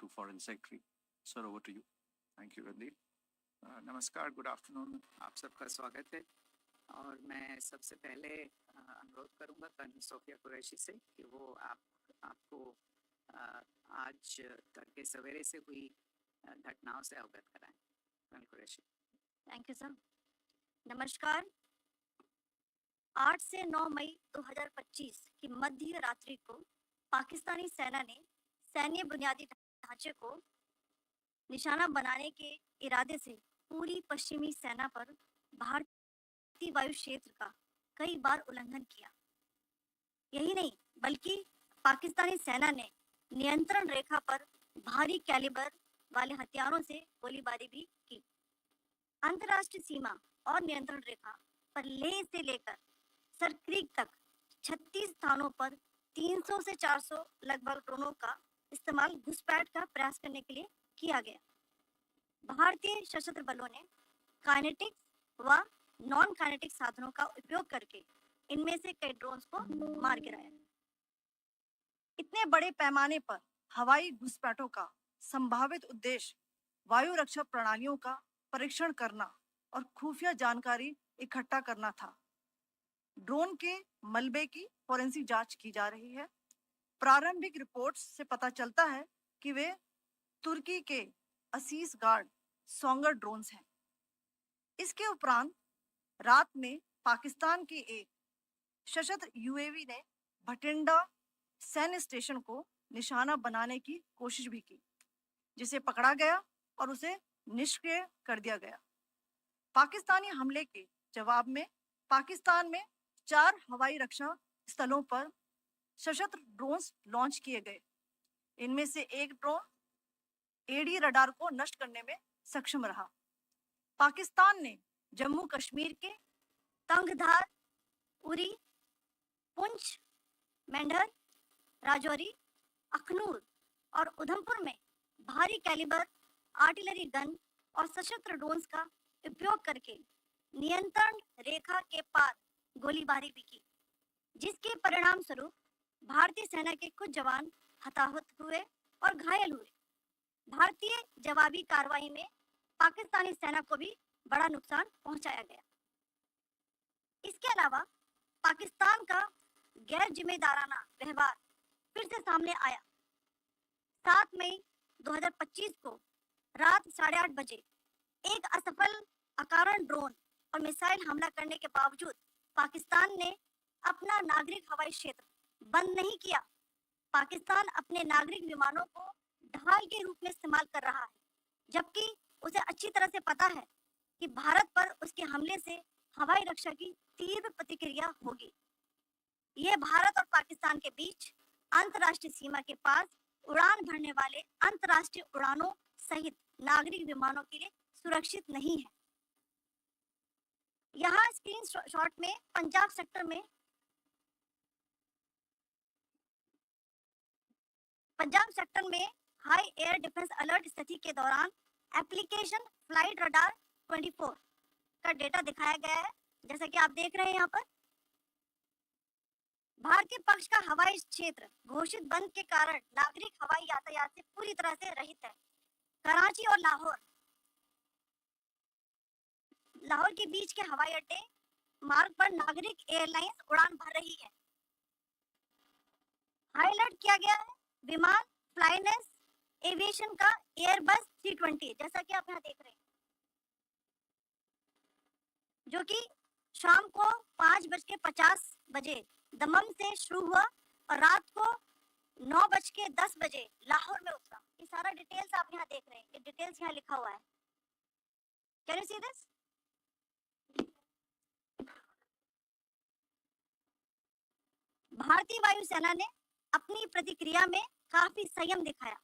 to Foreign Secretary. Sir, over to you. Thank you Randeep. नमस्कार, good afternoon, आप सबका स्वागत है. और मैं सबसे पहले अनुरोध करूंगा कर्नल सोफिया कुरैशी से कि वो आपको आज तड़के सवेरे से हुई घटनाओं से अवगत कराएं. Colonel Qureshi. Thank you sir. नमस्कार. 8 से 9 मई 2025 की मध्य रात्रि को पाकिस्तानी सेना ने सैन्य बुनियादी ढांचे को निशाना बनाने के इरादे से पूरी पश्चिमी सेना पर भारतीय वायु क्षेत्र का कई बार उल्लंघन किया. यही नहीं बल्कि पाकिस्तानी सेना ने नियंत्रण रेखा पर भारी कैलिबर वाले हथियारों से गोलीबारी भी की. अंतर्राष्ट्रीय सीमा और नियंत्रण रेखा पर लेह से लेकर सरक्रीक तक 36 स्थानों पर 300 से 400 लगभग ड्रोनों का इस्तेमाल घुसपैठ का प्रयास करने के लिए किया गया. भारतीय सशस्त्र बलों ने काइनेटिक व नॉन काइनेटिक साधनों का उपयोग करके इनमें से कई ड्रोन्स को मार गिराया. इतने बड़े पैमाने पर हवाई घुसपैठों का संभावित उद्देश्य वायु रक्षा प्रणालियों का परीक्षण करना और खुफिया जानकारी इकट्ठा करना था. ड्रोन के मलबे की फोरेंसिक जांच की जा रही है. प्रारंभिक रिपोर्ट्स से पता चलता है कि वे तुर्की के असीस गार्ड सोंगर ड्रोन्स हैं. इसके उपरांत रात में पाकिस्तान के एक सशस्त्र यूएवी ने भटिंडा सैन्य स्टेशन को निशाना बनाने की कोशिश भी की, जिसे पकड़ा गया और उसे निष्क्रिय कर दिया गया. पाकिस्तानी हमले के जवाब में पाकिस्तान में 4 हवाई रक्षा स्थलों पर सशस्त्र ड्रोन्स लॉन्च किए गए. इनमें से एक ड्रोन एडी रडार को नष्ट करने में सक्षम रहा. पाकिस्तान ने जम्मू कश्मीर के तंगधार, उरी, पुंछ, मेंढर, राजौरी, अखनूर और उधमपुर में भारी कैलिबर आर्टिलरी गन और सशस्त्र ड्रोन्स का उपयोग करके नियंत्रण रेखा के पार गोलीबारी भी की, जिसके परिणाम स्वरूप भारतीय सेना के कुछ जवान हताहत हुए और घायल हुए. भारतीय जवाबी कार्रवाई में पाकिस्तानी सेना को भी बड़ा नुकसान पहुंचाया गया. इसके अलावा पाकिस्तान का गैर जिम्मेदाराना व्यवहार फिर से सामने आया. 7 मई 2025 को रात 8:30 बजे एक असफल अकारण ड्रोन और मिसाइल हमला करने के बावजूद पाकिस्तान ने अपना नागरिक हवाई क्षेत्र बंद नहीं किया. पाकिस्तान अपने नागरिक विमानों को ढाल के रूप में इस्तेमाल कर रहा है, जबकि उसे अच्छी तरह से पता है कि भारत पर उसके हमले से हवाई रक्षा की तीव्र प्रतिक्रिया होगी. यह भारत और पाकिस्तान के बीच अंतर्राष्ट्रीय सीमा के पास उड़ान भरने वाले अंतर्राष्ट्रीय उड़ानों सहित नागरिक विमानों के लिए सुरक्षित नहीं है. यहाँ स्क्रीन शॉट में पंजाब सेक्टर में हाई एयर डिफेंस अलर्ट स्थिति के दौरान एप्लीकेशन फ्लाइट रडार 24 का डेटा दिखाया गया है, जैसा कि आप देख रहे हैं. यहाँ पर भारतीय पक्ष का हवाई क्षेत्र घोषित बंद के कारण नागरिक हवाई यातायात से पूरी तरह से रहित है. कराची और लाहौर के बीच के हवाई अड्डे मार्ग पर नागरिक एयरलाइंस उड़ान भर रही है. हाईलाइट किया गया है विमान फ्लाइनेस एविएशन का एयरबस 320, जैसा कि आप यहाँ देख रहे हैं, जो कि शाम को 5:50 बजे दमम से शुरू हुआ और रात को 9:10 बजे लाहौर में उतरा. ये सारा डिटेल्स आप यहाँ देख रहे हैं. ये डिटेल्स यहाँ लिखा हुआ है. Can you see this? भारतीय वायुसेना ने अपनी प्रतिक्रिया में काफी संयम दिखाया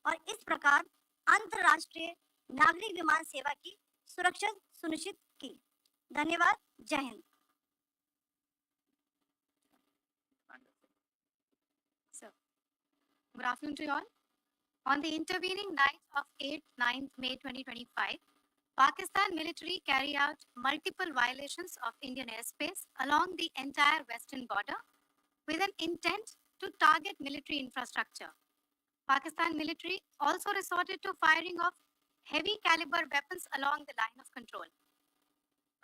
और इस प्रकार अंतर्राष्ट्रीय नागरिक विमान सेवा की सुरक्षा सुनिश्चित की. धन्यवाद. जय Hind. Good afternoon to you all. On the intervening night of 8-9 May 2025, Pakistan military carried out multiple violations of Indian airspace along the entire western border with an intent to target military infrastructure. Pakistan military also resorted to firing of heavy caliber weapons along the line of control.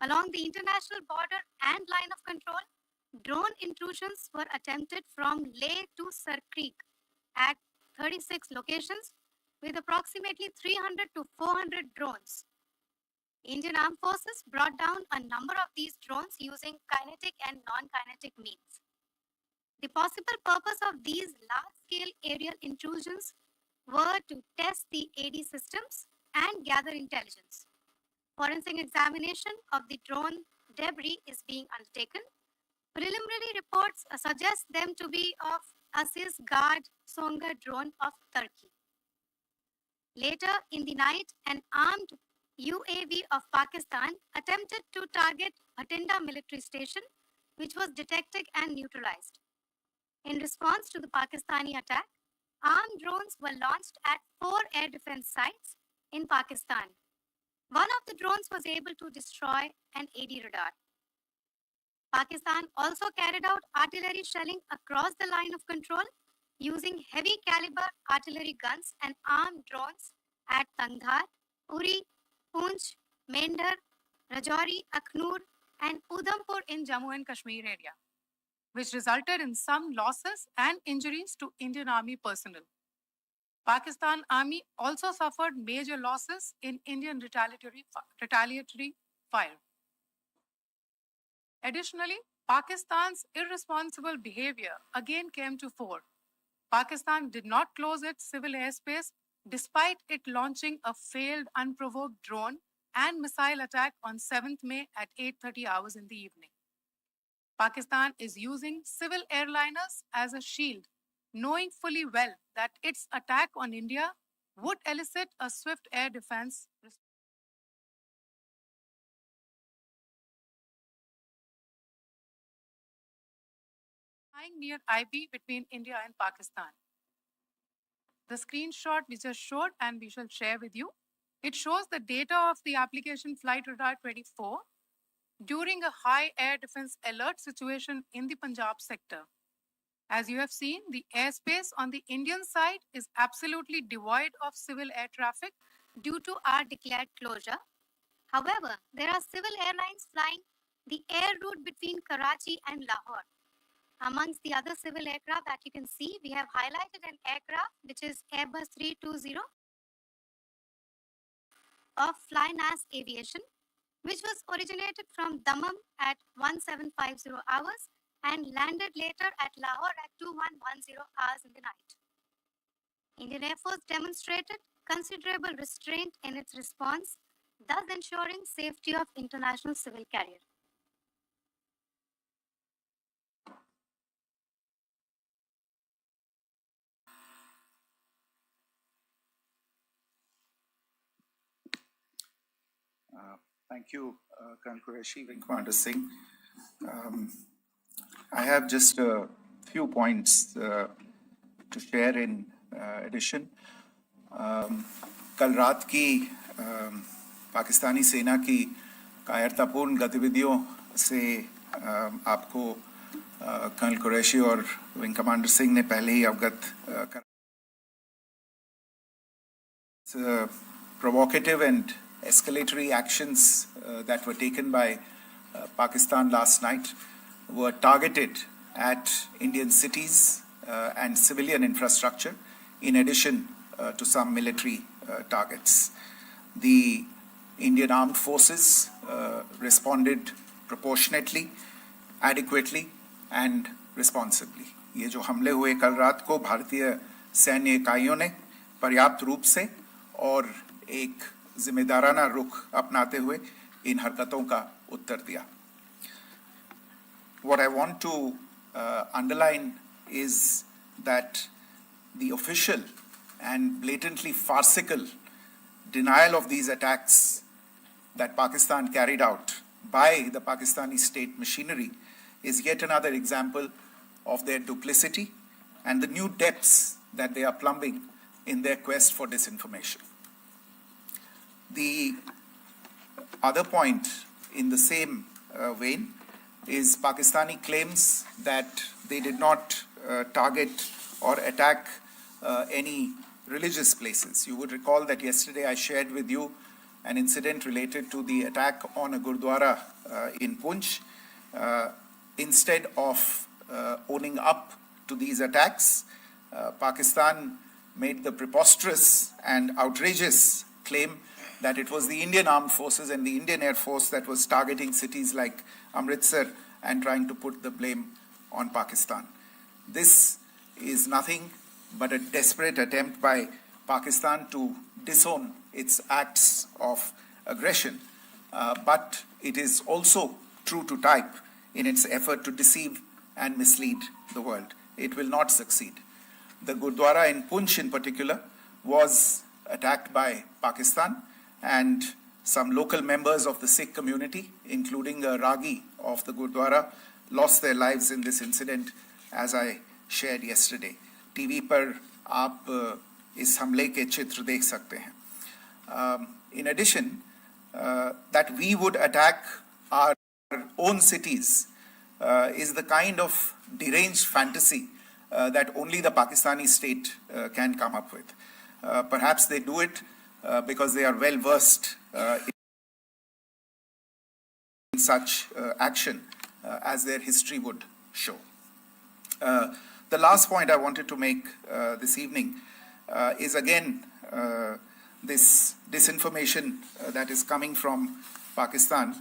Along the international border and line of control, drone intrusions were attempted from Leh to Sar Creek at 36 locations with approximately 300 to 400 drones. Indian Armed Forces brought down a number of these drones using kinetic and non-kinetic means. The possible purpose of these large-scale aerial intrusions were to test the AD systems and gather intelligence. Forensic examination of the drone debris is being undertaken. Preliminary reports suggest them to be of Aziz Guard Songa drone of Turkey. Later in the night, an armed UAV of Pakistan attempted to target Bhatinda military station, which was detected and neutralized. In response to the Pakistani attack, armed drones were launched at 4 air defense sites in Pakistan. One of the drones was able to destroy an AD radar. Pakistan also carried out artillery shelling across the line of control using heavy caliber artillery guns and armed drones at Tangdhar, Uri, Poonch, Mendhar, Rajouri, Akhnur, and Udhampur in Jammu and Kashmir area, which resulted in some losses and injuries to Indian Army personnel. Pakistan Army also suffered major losses in Indian retaliatory fire. Additionally, Pakistan's irresponsible behavior again came to fore. Pakistan did not close its civil airspace despite it launching a failed unprovoked drone and missile attack on 7th May at 8:30 hours in the evening. Pakistan is using civil airliners as a shield, knowing fully well that its attack on India would elicit a swift air defense response. Flying near IB between India and Pakistan. The screenshot we just showed and we shall share with you. It shows the data of the application Flight Radar 24 during a high air defense alert situation in the Punjab sector. As you have seen, the airspace on the Indian side is absolutely devoid of civil air traffic due to our declared closure. However, there are civil airlines flying the air route between Karachi and Lahore. Amongst the other civil aircraft that you can see, we have highlighted an aircraft which is Airbus 320 of Flynas Aviation, which was originated from Dammam at 1750 hours and landed later at Lahore at 2110 hours in the night. Indian Air Force demonstrated considerable restraint in its response, thus ensuring safety of international civil carrier. Thank you, Colonel Qureshi, Wing Commander Singh. I have just a few points to share in addition. कल रात की पाकिस्तानी सेना की कायरतापूर्ण गतिविधियों से आपको colonel Qureshi और विंग कमांडर सिंह ने पहले ही अवगत करा. Provocative and escalatory actions that were taken by Pakistan last night were targeted at Indian cities and civilian infrastructure, in addition to some military targets. The Indian Armed Forces responded proportionately, adequately, and responsibly. ये जो हमले हुए कल रात को भारतीय सैन्य इकाइयों ने पर्याप्त रूप से और एक जिम्मेदाराना रुख अपनाते हुए इन हरकतों का उत्तर दिया. What I want to underline is that the official and blatantly farcical denial of these attacks that Pakistan carried out by the Pakistani state machinery is yet another example of their duplicity and the new depths that they are plumbing in their quest for disinformation. The other point in the same vein is Pakistani claims that they did not target or attack any religious places. You would recall that yesterday I shared with you an incident related to the attack on a Gurdwara in Punch. Instead of owning up to these attacks, Pakistan made the preposterous and outrageous claim that it was the Indian Armed Forces and the Indian Air Force that was targeting cities like Amritsar and trying to put the blame on Pakistan. This is nothing but a desperate attempt by Pakistan to disown its acts of aggression, but it is also true to type in its effort to deceive and mislead the world. It will not succeed. The Gurdwara in Punch in particular was attacked by Pakistan, and some local members of the Sikh community, including a Ragi of the Gurdwara, lost their lives in this incident, as I shared yesterday. TV पर आप इस हमले के चित्र देख सकते हैं. In addition, that we would attack our own cities is the kind of deranged fantasy that only the Pakistani state can come up with. Perhaps they do it because they are well versed in such action as their history would show. The last point I wanted to make this evening is again this disinformation that is coming from Pakistan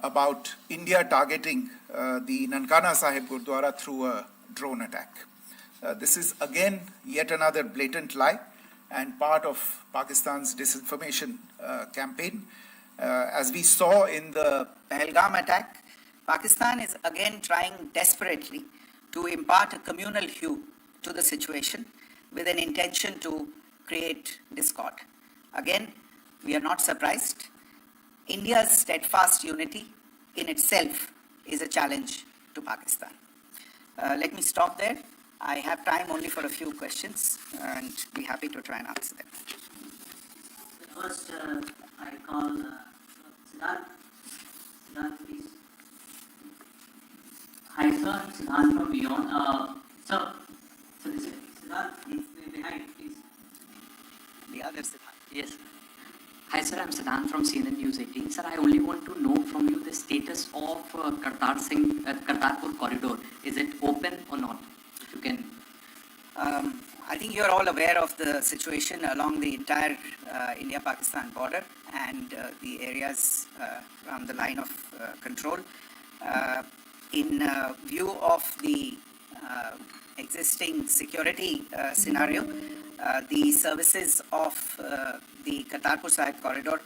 about India targeting the Nankana Sahib Gurdwara through a drone attack. This is again yet another blatant lie and part of Pakistan's disinformation campaign. As we saw in the Pahalgam attack, Pakistan is again trying desperately to impart a communal hue to the situation with an intention to create discord. Again, we are not surprised. India's steadfast unity in itself is a challenge to Pakistan. Let me stop there. I have time only for a few questions and be happy to try and answer them. First, I call Siddharth. Siddharth, please. Hi, sir. Siddharth from Beyond. Sir, this is Siddharth behind, please. The other Siddharth. Yes. Hi, sir. I'm Siddharth from CNN News 18. Sir, I only want to know from you the status of Kartarpur corridor. Is it open or not? If you can. I think you're all aware of the situation along the entire India-Pakistan border and the areas around the line of control. In view of the existing security scenario, the services of the Kartarpur Sahib corridor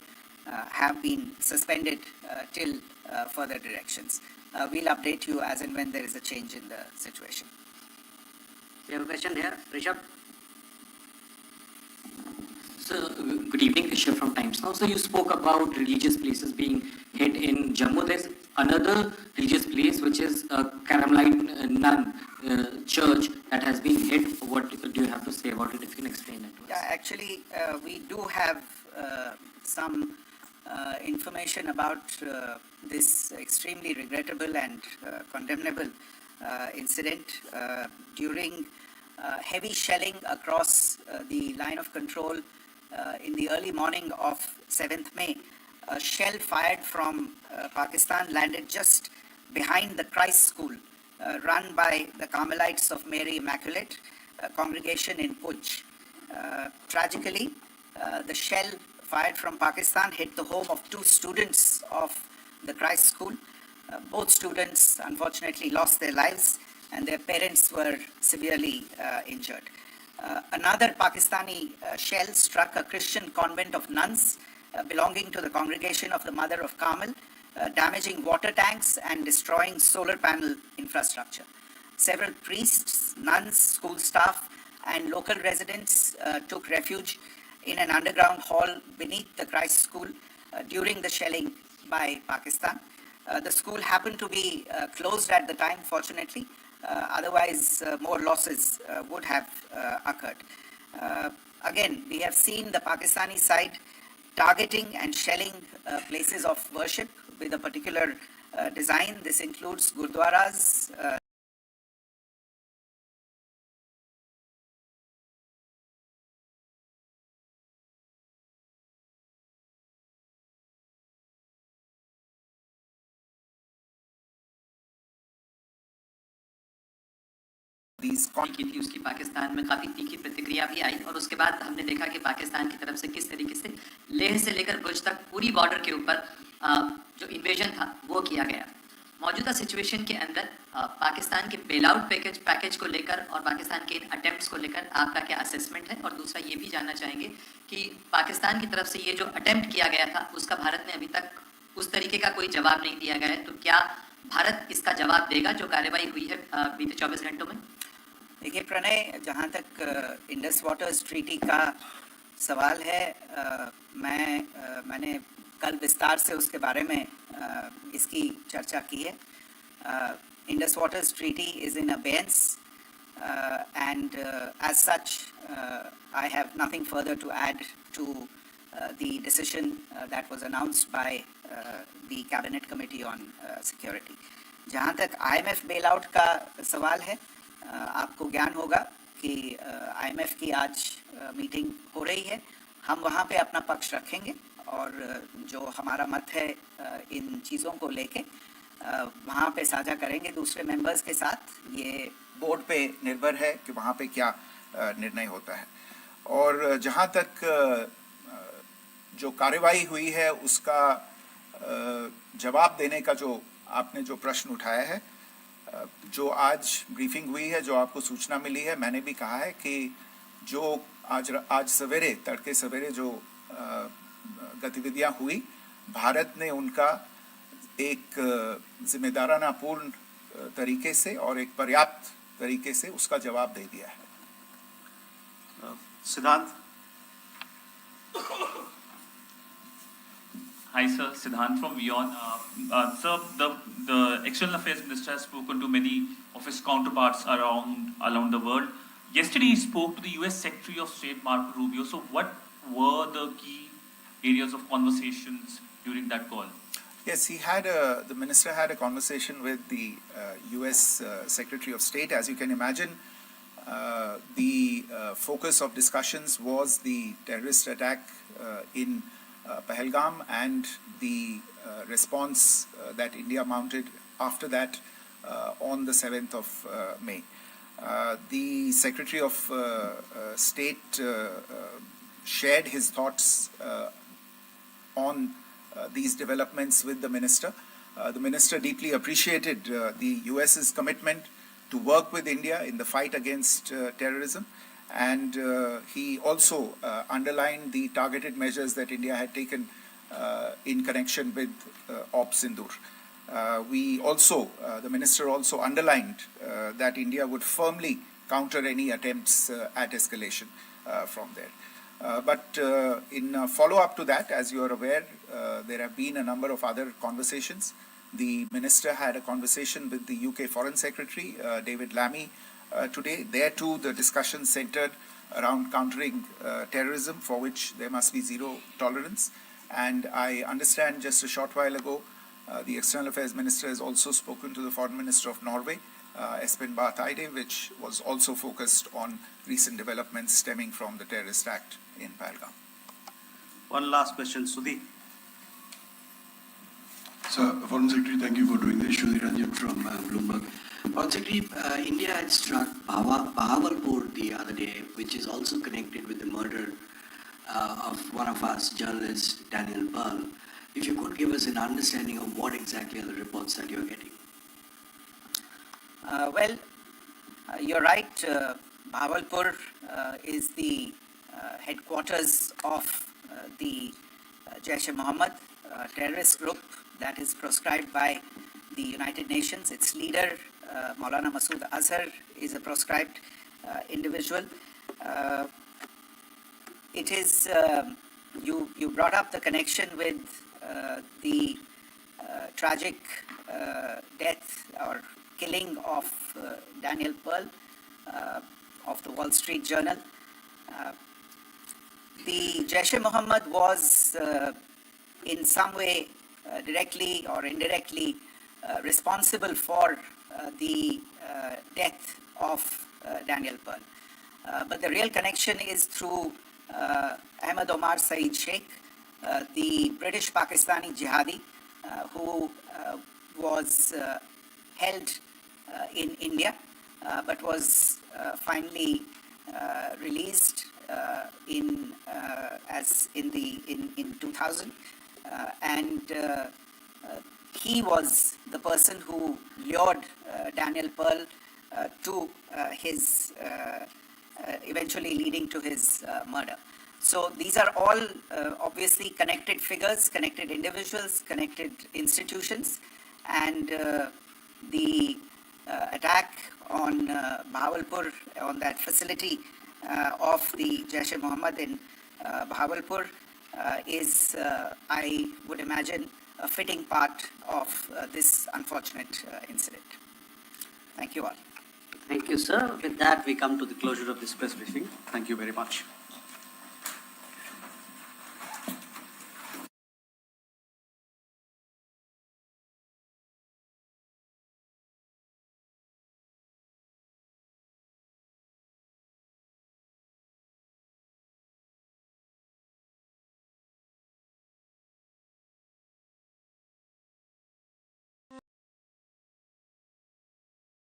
have been suspended till further directions. We'll update you as and when there is a change in the situation. We have a question here. Rishabh. So, good evening, Rishabh from Times Now. So, you spoke about religious places being hit in Jammu. There's another religious place which is a Carmelite nun church that has been hit. What do you have to say about it, if you can explain that to us? Yeah, actually, we do have some information about this extremely regrettable and condemnable incident. During heavy shelling across the line of control in the early morning of 7th May, a shell fired from Pakistan landed just behind the Christ School run by the Carmelites of Mary Immaculate congregation in Puj. Tragically, the shell fired from Pakistan hit the home of 2 students of the Christ School. Both students unfortunately lost their lives and their parents were severely injured. Another Pakistani shell struck a Christian convent of nuns belonging to the congregation of the Mother of Carmel, damaging water tanks and destroying solar panel infrastructure. Several priests, nuns, school staff and local residents took refuge in an underground hall beneath the Christ School during the shelling by Pakistan. The school happened to be closed at the time, fortunately. Otherwise, more losses would have occurred. Again, we have seen the Pakistani side targeting and shelling places of worship with a particular design. This includes gurdwaras, these की थी उसकी पाकिस्तान में काफ़ी तीखी प्रतिक्रिया भी आई और उसके बाद हमने देखा कि पाकिस्तान की तरफ से किस तरीके से लेह से लेकर भुज तक पूरी बॉर्डर के ऊपर जो इन्वेजन था वो किया गया। मौजूदा सिचुएशन के अंदर पाकिस्तान के बेल आउट पैकेज को लेकर और पाकिस्तान के इन अटेम्प्ट्स को लेकर आपका क्या असेसमेंट है? और दूसरा ये भी जानना चाहेंगे कि पाकिस्तान की तरफ से ये जो अटेम्प्ट किया गया था उसका भारत ने अभी तक उस तरीके का कोई जवाब नहीं दिया गया है, तो क्या भारत इसका जवाब देगा जो कार्रवाई हुई है बीते 24 घंटों में? देखिए प्रणय, जहाँ तक इंडस वाटर्स ट्रीटी का सवाल है, मैंने कल विस्तार से उसके बारे में इसकी चर्चा की है। Indus waters treaty is in abeyance and as such I have nothing further to add to the decision that was announced by the Cabinet Committee on Security. जहाँ तक IMF bailout का सवाल है, आपको ज्ञान होगा कि IMF की आज मीटिंग हो रही है। हम वहाँ पे अपना पक्ष रखेंगे और जो हमारा मत है इन चीज़ों को लेके वहाँ पे साझा करेंगे दूसरे मेंबर्स के साथ। ये बोर्ड पे निर्भर है कि वहाँ पे क्या निर्णय होता है। और जहाँ तक जो कार्रवाई हुई है उसका जवाब देने का जो आपने जो प्रश्न उठाया है, जो आज ब्रीफिंग हुई है, जो आपको सूचना मिली है, मैंने भी कहा है कि जो आज सवेरे तड़के सवेरे जो गतिविधियां हुई, भारत ने उनका एक जिम्मेदाराना पूर्ण तरीके से और एक पर्याप्त तरीके से उसका जवाब दे दिया है। Siddhant. Hi sir, Siddhant from Vion. Sir, the External Affairs Minister has spoken to many of his counterparts around the world. Yesterday he spoke to the US Secretary of State Marco Rubio. So what were the key areas of conversations during that call? Yes, the minister had a conversation with the US Secretary of State. As you can imagine, the focus of discussions was the terrorist attack in Pahalgam and the response that India mounted after that on the 7th of May. The Secretary of State shared his thoughts on these developments with the minister. The minister deeply appreciated the US's commitment to work with India in the fight against terrorism, and he also underlined the targeted measures that India had taken in connection with Operation Sindoor. The minister also underlined that India would firmly counter any attempts at escalation from there. But in follow-up to that, as you are aware, there have been a number of other conversations. The minister had a conversation with the UK Foreign Secretary, David Lammy, today. There too, the discussion centered around countering terrorism, for which there must be zero tolerance. And I understand just a short while ago, the External Affairs Minister has also spoken to the Foreign Minister of Norway, Espen Barth Eide, which was also focused on recent developments stemming from the terrorist act in Pahalgam. One last question, Sudhi. Sir, Foreign Secretary, thank you for doing this. Sudhi Ranjan from Bloomberg. Foreign Secretary, India had struck Bahawalpur the other day, which is also connected with the murder of one of us, journalist Daniel Pearl. If you could give us an understanding of what exactly are the reports that you're getting. You're right. Bahawalpur is the headquarters of the Jaish-e-Mohammed terrorist group that is proscribed by the United Nations. Its leader, Maulana Masood Azhar, is a proscribed individual. It is, you brought up the connection with the tragic death or killing of Daniel Pearl of the Wall Street Journal. The Jaish-e-Mohammed was in some way directly or indirectly responsible for the death of Daniel Pearl. But the real connection is through Ahmed Omar Saeed Sheikh, the British Pakistani jihadi who was held in India. but was finally released in 2000, and he was the person who lured Daniel Pearl to his eventually leading to his murder. So these are all obviously connected figures, connected individuals, connected institutions, and the attack on Bahawalpur, on that facility of the Jaish-e-Mohammed in Bahawalpur is, I would imagine, a fitting part of this unfortunate incident. Thank you all. Thank you, sir. With that, we come to the closure of this press briefing. Thank you very much.